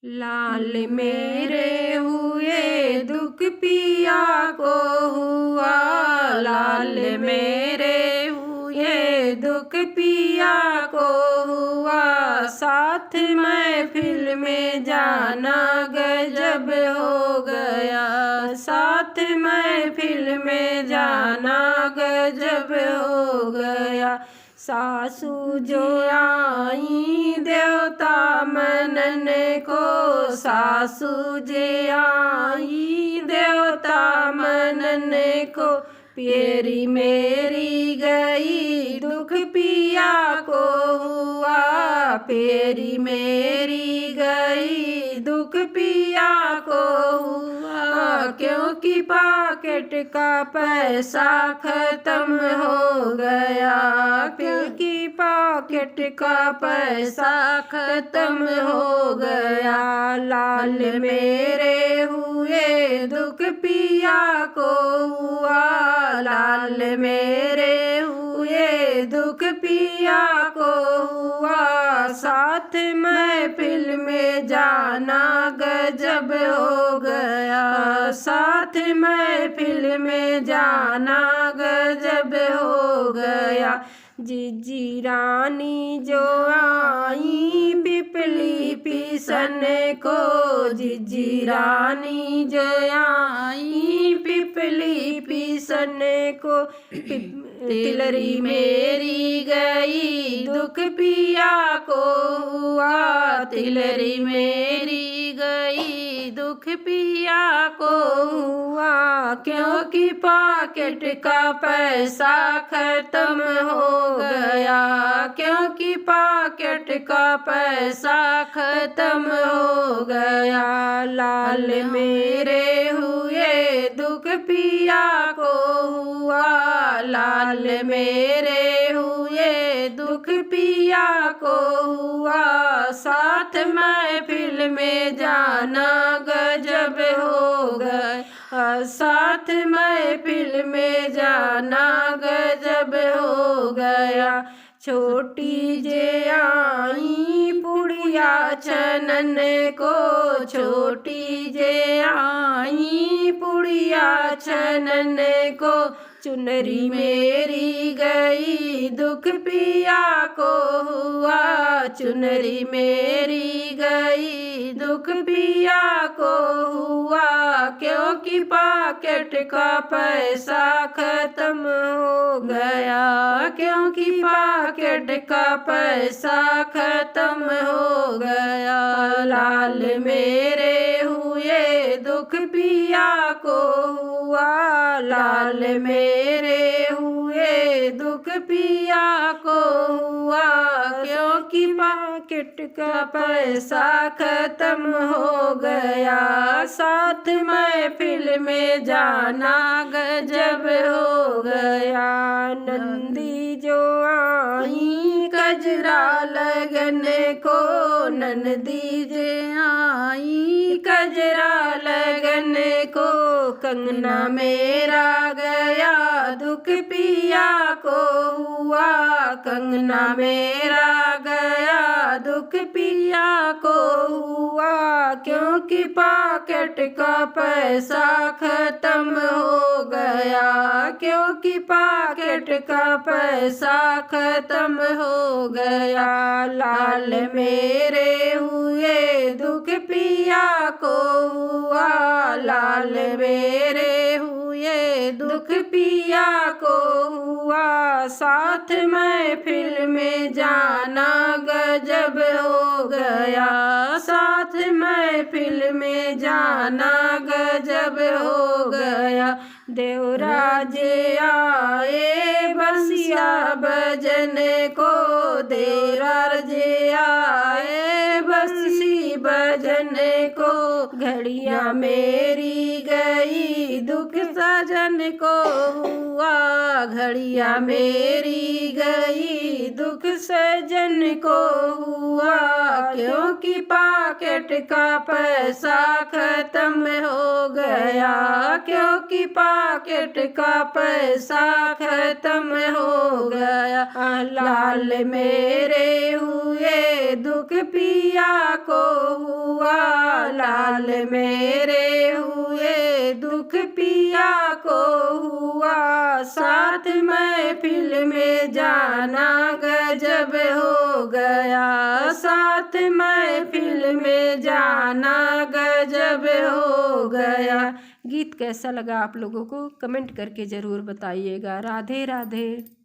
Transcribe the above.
लाल मेरे हुए दुख पिया को हुआ, लाल मेरे हुए दुख पिया को हुआ। साथ महफिल में जाना गजब हो गया, साथ महफिल में जाना गजब हो गया। सासू जो आई देवता मनने को, सासू जे आई देवता मनने को। पेरी मेरी गई दुख पिया को हुआ, पेरी मेरी गई दुख पिया को हुआ। क्योंकि पॉकेट का पैसा खत्म हो गया, क्योंकि पॉकेट का पैसा खत्म हो गया। लाल मेरे हुए दुख पिया को हुआ, लाल मेरे हुए दुख पिया को हुआ। साथ महफिल में जाना गजब हो गया, साथ महफिल में जाना गजब हो गया। जीजी रानी जो आई पिपली पीसन को, जीजी रानी जो आई पिपली पीसन को। तिलरी मेरी गई दुख पिया को हुआ, तिलरी मेरी गई दुख पिया को हुआ। क्योंकि पॉकेट का पैसा खत्म हो गया, क्योंकि पॉकेट का पैसा खत्म हो गया। लाल मेरे हुए दुख पिया को हुआ, लाल मेरे हुए दुख पिया को हुआ। साथ महफिल में जाना गजब हो गया, साथ महफिल में जाना गजब हो गया। छोटी जे आई पुड़िया छनन को, छोटी जे आई पुड़िया छनन को। चुनरी मेरी गई दुख पिया को हुआ, चुनरी मेरी गई दुख पिया को हुआ। क्योंकि पॉकेट का पैसा खत्म हो गया, क्योंकि पॉकेट का पैसा खत्म हो गया। लाल मेरे हुए दुख पिया को हुआ, लाल मेरे हुए दुख पिया को हुआ। क्योंकि पॉकेट का पैसा खत्म हो गया, साथ महफिल में जाना गजब हो गया। नंदी जो आई कजरा लगने को, नंदी जे आई कजरा लगने को। कंगना मेरा गया दुख पिया को हुआ, कंगना मेरा गया दुख पिया को हुआ। क्योंकि पॉकेट का पैसा खत्म हो गया, क्योंकि पॉकेट का पैसा खत्म हो गया। लाल मेरे हुए दुख पिया को हुआ, लाल मेरे हुए दुख पिया को हुआ। साथ महफिल में जाना गजब हो गया, साथ महफिल में जाना गजब हो गया। देवराजे आए बसिया बजने को, देवराजे आए बंसी बजने को। घड़ियाँ मेरी गई दुख सजन को हुआ, घड़ियाँ मेरी गई दुख सजन को हुआ। क्योंकि पॉकेट का पैसा खत्म हो गया, क्योंकि पॉकेट का पैसा खत्म हो गया। लाल मेरे हुए दुख पिया को हुआ, लाल मेरे हुए दुख पिया को हुआ, साथ महफिल में जाना गजब हो गया, साथ महफिल में जाना गजब हो गया। गीत कैसा लगा आप लोगों को कमेंट करके ज़रूर बताइएगा। राधे राधे।